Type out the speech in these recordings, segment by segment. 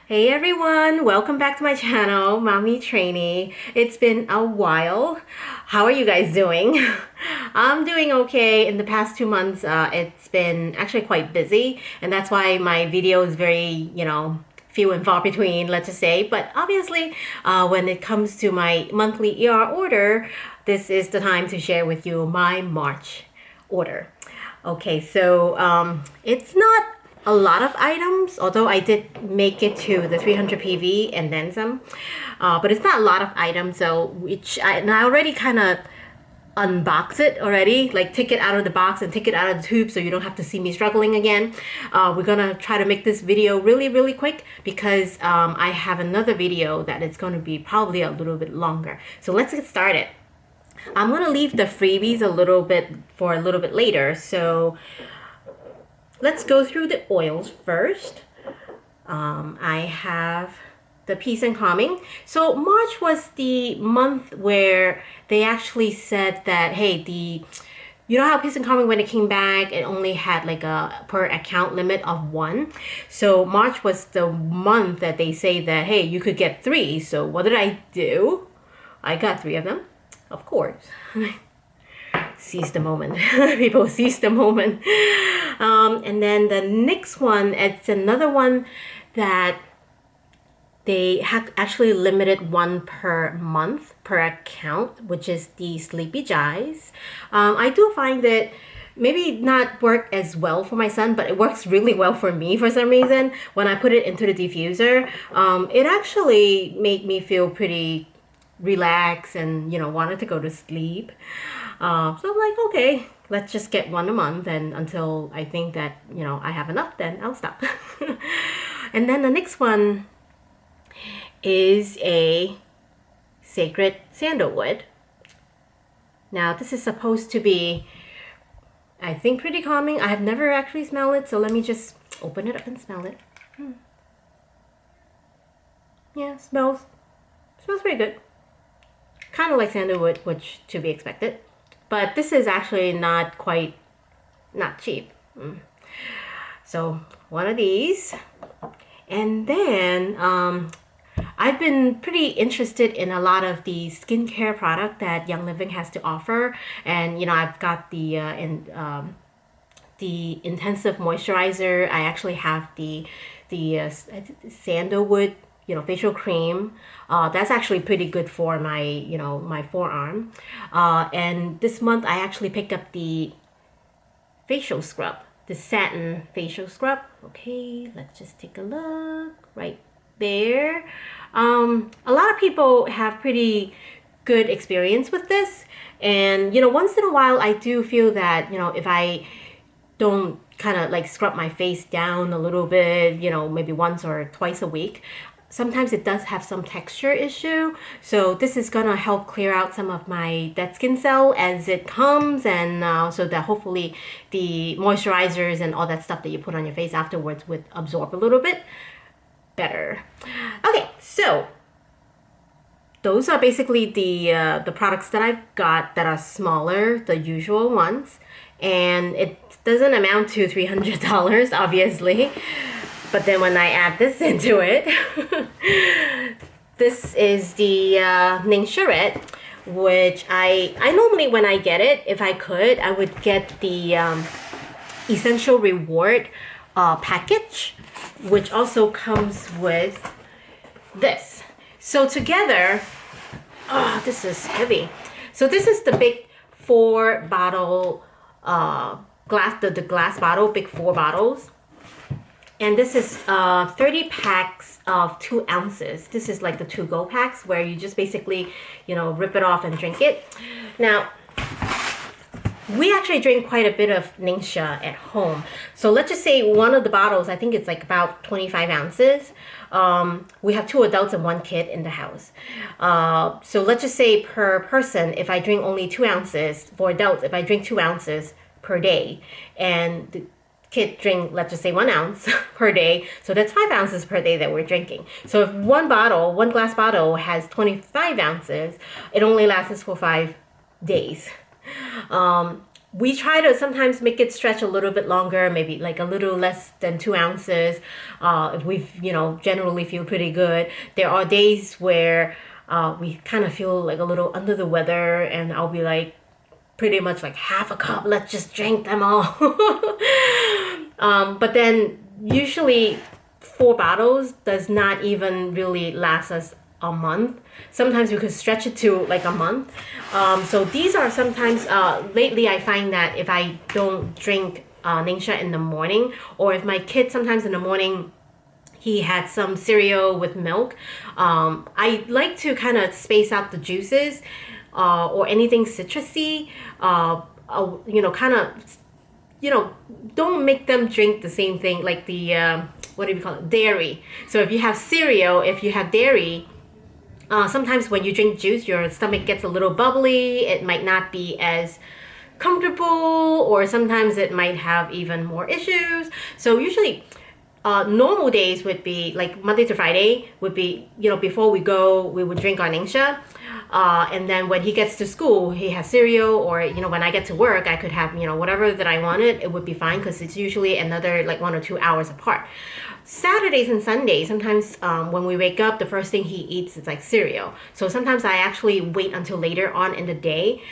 Hey everyone, welcome back to my channel, Mommy Trainee. It's been a while. How are you guys doing? I'm doing okay. In the past 2 months, it's been actually quite busy, and that's why my video is very, few and far between, let's just say. But obviously, when it comes to my monthly ER order, this is the time to share with you my March order. Okay, so it's not a lot of items, although I did make it to the 300 PV and then some. But it's not a lot of items, so and I already kind of unbox it already, like take it out of the box and take it out of the tube so you don't have to see me struggling again. We're gonna try to make this video really quick because I have another video that is going to be probably a little bit longer. So let's get started. I'm gonna leave the freebies a little bit later. So let's go through the oils first. I have the Peace and Calming. So March was the month where they actually said that, hey, you know how Peace and Calming, when it came back, it only had like a per account limit of 1. So March was the month that they say that, hey, you could get 3. So what did I do? I got 3 of them, of course. Seize the moment. People seize the moment. And then the next one, it's another one that they have actually limited 1 per month per account, which is the Sleepy Jies. I do find that maybe not work as well for my son, but it works really well for me for some reason. When I put it into the diffuser, it actually made me feel pretty relaxed and wanted to go to sleep. So I'm like, okay, let's just get 1 a month, and until I think that I have enough, then I'll stop. And then the next one is a Sacred Sandalwood. Now this is supposed to be, I think, pretty calming. I have never actually smelled it, so let me just open it up and smell it. Yeah, smells pretty good. Kind of like sandalwood, which to be expected. But this is actually not cheap. So 1 of these. And then I've been pretty interested in a lot of the skincare product that Young Living has to offer. And I've got the intensive moisturizer. I actually have the sandalwood facial cream. That's actually pretty good for my my forearm. And this month I actually picked up the facial scrub, the satin facial scrub. Okay, let's just take a look right there. A lot of people have pretty good experience with this, and once in a while I do feel that if I don't kind of like scrub my face down a little bit, maybe once or twice a week, sometimes it does have some texture issue. So this is gonna help clear out some of my dead skin cell as it comes, and so that hopefully the moisturizers and all that stuff that you put on your face afterwards would absorb a little bit better. Okay, so those are basically the products that I've got that are smaller, the usual ones, and it doesn't amount to $300, obviously. But then when I add this into it, this is the Ning Charette, which I normally, when I get it, if I could, I would get the Essential Reward package, which also comes with this. So together, this is heavy. So this is the big 4 bottle glass, the glass bottle, big 4 bottles. And this is 30 packs of 2 ounces. This is like the to-go packs where you just basically, rip it off and drink it. Now, we actually drink quite a bit of Ningxia at home. So let's just say one of the bottles, I think it's like about 25 ounces. We have 2 adults and 1 kid in the house. So let's just say per person, if I drink only 2 ounces, for adults, if I drink 2 ounces per day, and the kid drink, let's just say 1 ounce per day, so that's 5 ounces per day that we're drinking. So if one glass bottle has 25 ounces, it only lasts us for 5 days. we try to sometimes make it stretch a little bit longer, maybe like a little less than 2 ounces. If we, generally feel pretty good. There are days where we kind of feel like a little under the weather, and I'll be like, pretty much like half a cup, let's just drink them all. But then usually 4 bottles does not even really last us a month. Sometimes we could stretch it to like a month. So these are sometimes, lately I find that if I don't drink Ningxia in the morning, or if my kid sometimes in the morning, he had some cereal with milk, I like to kind of space out the juices or anything citrusy, kind of, don't make them drink the same thing like the, what do you call it, dairy. So if you have cereal, if you have dairy, sometimes when you drink juice, your stomach gets a little bubbly. It might not be as comfortable, or sometimes it might have even more issues. So usually, normal days would be like Monday to Friday would be, before we go, we would drink our Ningxia. And then when he gets to school, he has cereal, or, when I get to work, I could have, whatever that I wanted. It would be fine because it's usually another like 1 or 2 hours apart. Saturdays and Sundays, sometimes when we wake up, the first thing he eats is like cereal. So sometimes I actually wait until later on in the day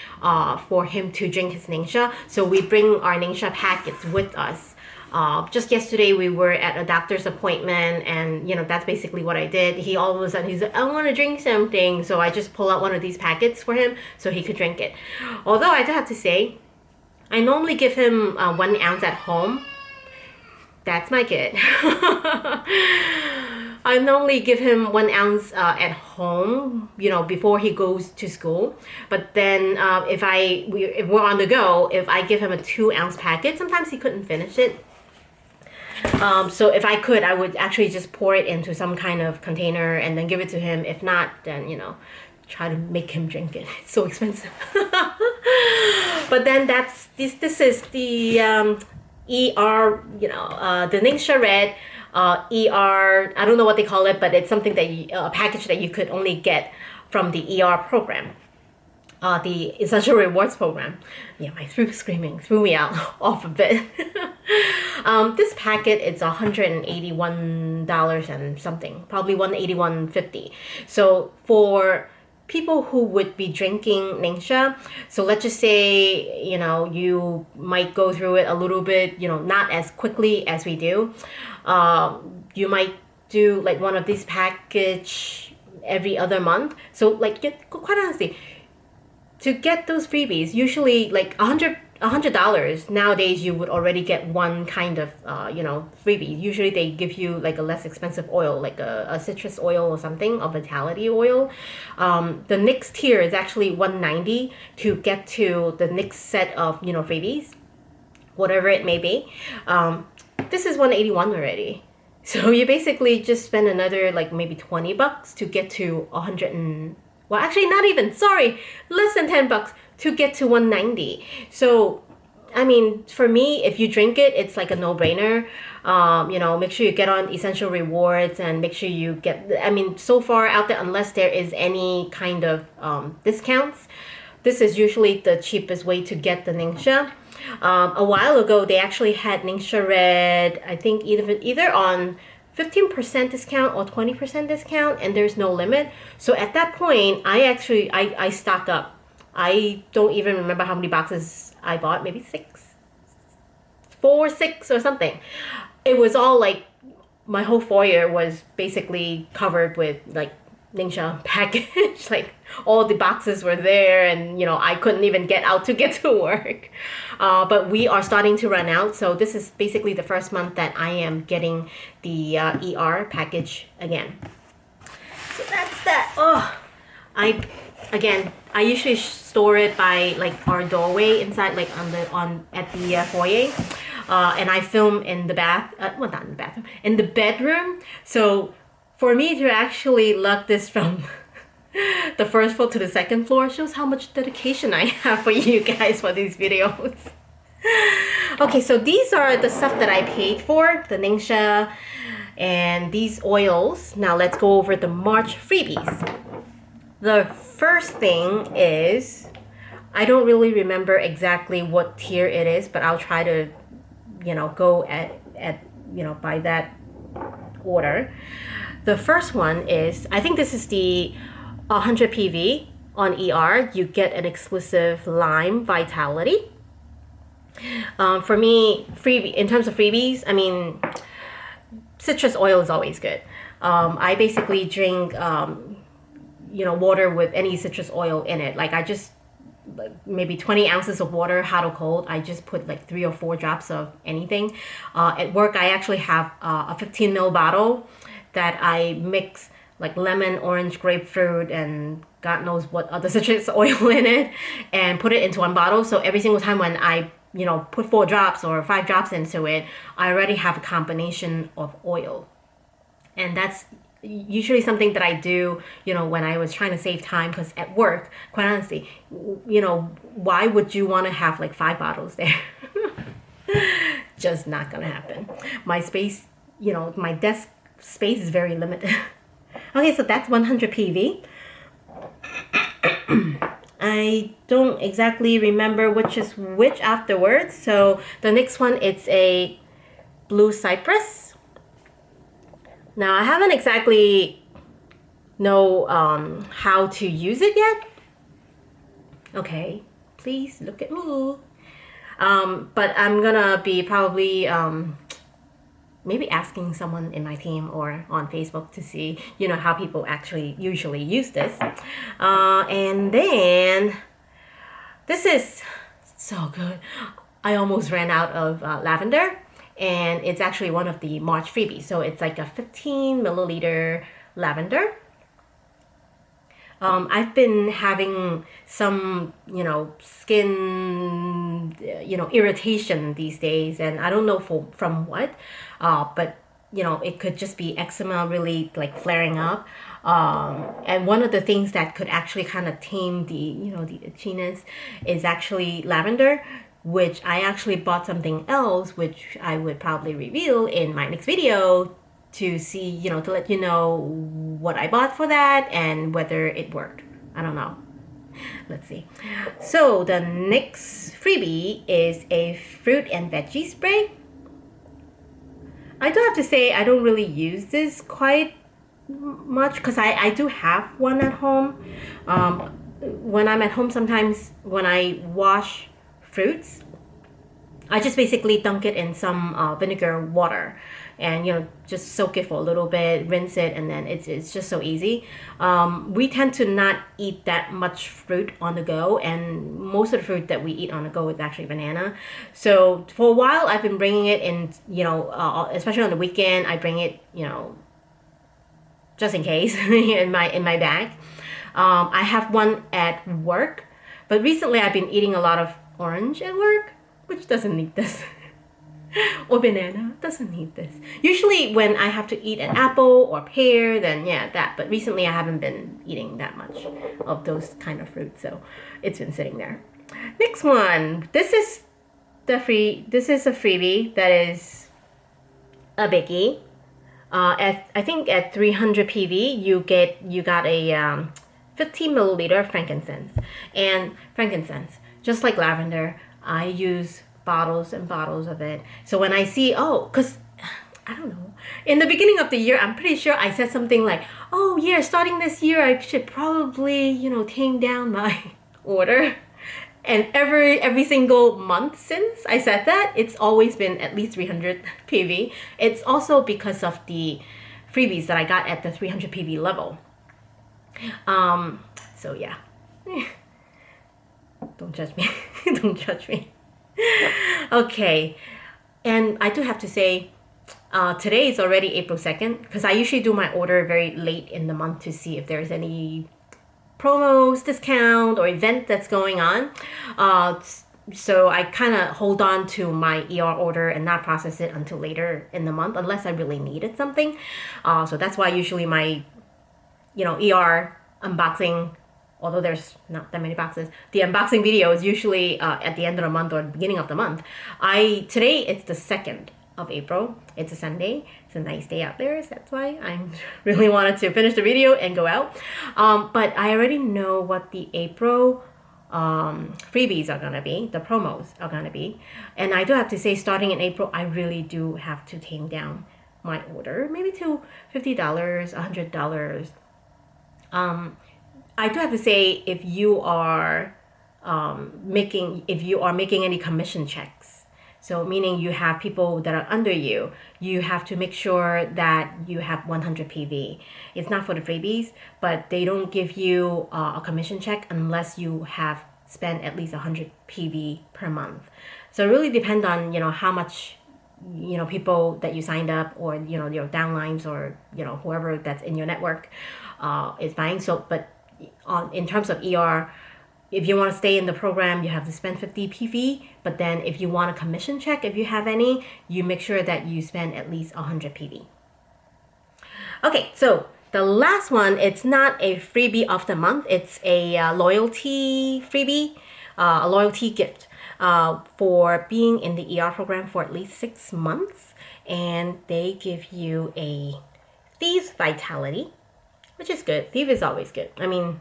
for him to drink his Ningxia. So we bring our Ningxia packets with us. Just yesterday we were at a doctor's appointment, and that's basically what I did. He all of a sudden he's like, I want to drink something, so I just pull out one of these packets for him so he could drink it. Although I do have to say, I normally give him 1 ounce at home. That's my kid. I normally give him 1 ounce at home, before he goes to school. But then if we're on the go, if I give him a 2 ounce packet, sometimes he couldn't finish it. So if I could, I would actually just pour it into some kind of container and then give it to him. If not, then, try to make him drink it. It's so expensive. But then this is the ER, the Ningxia Red, ER, I don't know what they call it, but it's something that a package that you could only get from the ER program. The Essential Rewards program. Yeah, my throat screaming threw me out off a bit. This packet is $181 and something, probably $181.50. So for people who would be drinking Ningxia, so let's just say, you might go through it a little bit, not as quickly as we do. You might do like one of these package every other month. So like, quite honestly, to get those freebies, usually like $100 nowadays, you would already get one kind of freebie. Usually they give you like a less expensive oil, like a citrus oil or something, a vitality oil. The next tier is actually $190 to get to the next set of freebies, whatever it may be. This is $181 already. So you basically just spend another like maybe $20 to get to 100 well, actually not even, sorry, less than $10 to get to 190. So, I mean, for me, if you drink it, it's like a no-brainer. Make sure you get on Essential Rewards and make sure you get, so far out there, unless there is any kind of discounts, this is usually the cheapest way to get the Ningxia. A while ago, they actually had Ningxia Red, I think either on 15% discount or 20% discount, and there's no limit. So at that point, I stock up. I don't even remember how many boxes I bought, maybe 6 or something. It was all like, my whole foyer was basically covered with like Ningxia package. Like all the boxes were there, and I couldn't even get out to get to work. But we are starting to run out, so this is basically the first month that I am getting the ER package again. So that's that. I usually store it by like our doorway inside, like at the foyer, and I film in the not in the bathroom, in the bedroom. So for me to actually lug this from the first floor to the second floor shows how much dedication I have for you guys for these videos. Okay, so these are the stuff that I paid for, the Ningxia and these oils. Now let's go over the March freebies. The first thing is I don't really remember exactly what tier it is, but I'll try to, go at by that order. The first one is, I think this is the 100 PV on ER. You get an exclusive lime vitality. For me, freebie in terms of freebies, I mean, citrus oil is always good. I basically drink, water with any citrus oil in it. Like I just like maybe 20 ounces of water, hot or cold. I just put like 3 or 4 drops of anything. At work, I actually have a 15 ml bottle that I mix like lemon, orange, grapefruit, and God knows what other citrus oil in it, and put it into one bottle. So every single time when I put 4 drops or 5 drops into it, I already have a combination of oil. And that's usually something that I do, when I was trying to save time, because at work, quite honestly, why would you want to have like 5 bottles there? Just not gonna happen. My space, my desk space is very limited. Okay, so that's 100 PV. I don't exactly remember which is which afterwards. So the next one, it's a blue cypress. Now I haven't exactly know how to use it yet. Okay, please look at me. But I'm gonna be probably maybe asking someone in my team or on Facebook to see, how people actually usually use this. And then this is so good. I almost ran out of lavender, and it's actually one of the March freebies. So it's like a 15 milliliter lavender. I've been having some, skin, irritation these days, and I don't know from what, but it could just be eczema really like flaring up. And one of the things that could actually kind of tame the itchiness is actually lavender, which I actually bought something else, which I would probably reveal in my next video to see, to let you know what I bought for that and whether it worked. I don't know. Let's see. So the next freebie is a fruit and veggie spray. I do have to say I don't really use this quite much because I do have one at home. When I'm at home, sometimes when I wash fruits, I just basically dunk it in some vinegar water and just soak it for a little bit, rinse it, and then it's just so easy. We tend to not eat that much fruit on the go, and most of the fruit that we eat on the go is actually banana. So for a while I've been bringing it in, especially on the weekend. I bring it, just in case in my bag. I have one at work, but recently I've been eating a lot of orange at work, which doesn't need this. Or banana doesn't need this. Usually when I have to eat an apple or pear, then yeah, that. But recently I haven't been eating that much of those kind of fruits, so it's been sitting there. Next one. This is a freebie that is a biggie. I think at 300 PV you got a 15 milliliter frankincense. And frankincense, just like lavender, I use bottles and bottles of it. So when I see, because I don't know, in the beginning of the year, I'm pretty sure I said something like, oh yeah, starting this year, I should probably, tame down my order. And every single month since I said that, it's always been at least 300 PV. It's also because of the freebies that I got at the 300 PV level. So yeah. Don't judge me. Don't judge me. Okay. And I do have to say, today is already April 2nd, because I usually do my order very late in the month to see if there's any promos, discount, or event that's going on. So I kind of hold on to my ER order and not process it until later in the month, unless I really needed something. So that's why usually my, ER unboxing, although there's not that many boxes, the unboxing video is usually at the end of the month or the beginning of the month. Today it's the 2nd of April. It's a Sunday. It's a nice day out there. So that's why I really wanted to finish the video and go out. But I already know what the April freebies are gonna be, the promos are gonna be. And I do have to say, starting in April, I really do have to tame down my order, maybe to $50, $100. I do have to say, if you are making any commission checks, so meaning you have people that are under you, you have to make sure that you have 100 PV. It's not for the freebies, but they don't give you a commission check unless you have spent at least 100 PV per month. So it really depends on, how much, people that you signed up, or, your downlines, or, whoever that's in your network is buying. So, but in terms of ER, if you want to stay in the program, you have to spend 50 PV. But then if you want a commission check, if you have any, you make sure that you spend at least 100 PV. Okay, so the last one, it's not a freebie of the month. It's a loyalty freebie, a loyalty gift for being in the ER program for at least 6 months. And they give you a Thieves Vitality, which is good. Thief is always good. I mean,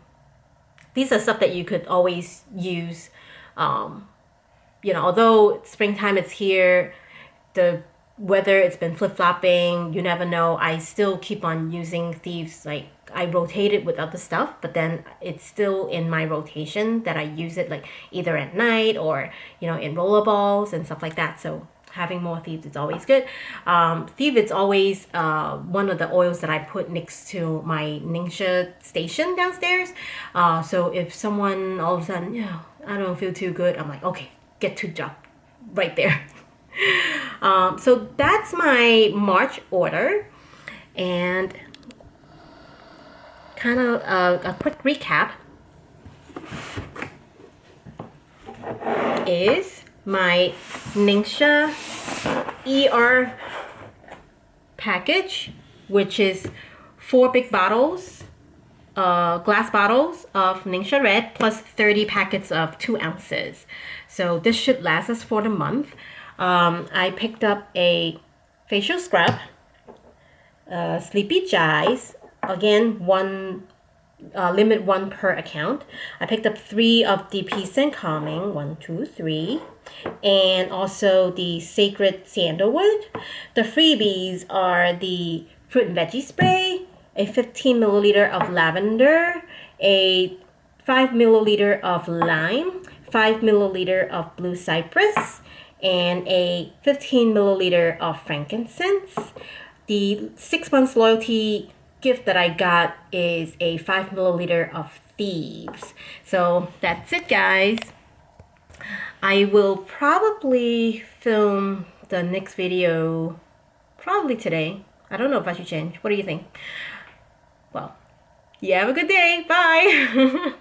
these are stuff that you could always use. Although springtime is here, the weather, it's been flip-flopping, you never know. I still keep on using Thieves. Like, I rotate it with other stuff, but then it's still in my rotation that I use it, like either at night or, in rollerballs and stuff like that. So having more Thieves is always good. Thief is always one of the oils that I put next to my Ningxia station downstairs. So if someone all of a sudden, I don't feel too good, I'm like, okay, get to job right there. So that's my March order. And kind of a quick recap is my Ningxia ER package, which is 4 big bottles, glass bottles of Ningxia Red, plus 30 packets of 2 ounces. So this should last us for the month. I picked up a facial scrub, Sleepy Jies, again, limit 1 per account. I picked up 3 of the Peace and Calming, 1, 2, 3, and also the Sacred Sandalwood. The freebies are the Fruit and Veggie Spray, a 15 milliliter of lavender, a 5 milliliter of lime, 5 milliliter of blue cypress, and a 15 milliliter of frankincense. The 6 months loyalty gift that I got is a 5 milliliter of Thieves. So that's it, guys. I will probably film the next video probably today. I don't know if I should change. What do you think? Well, you have a good day. Bye.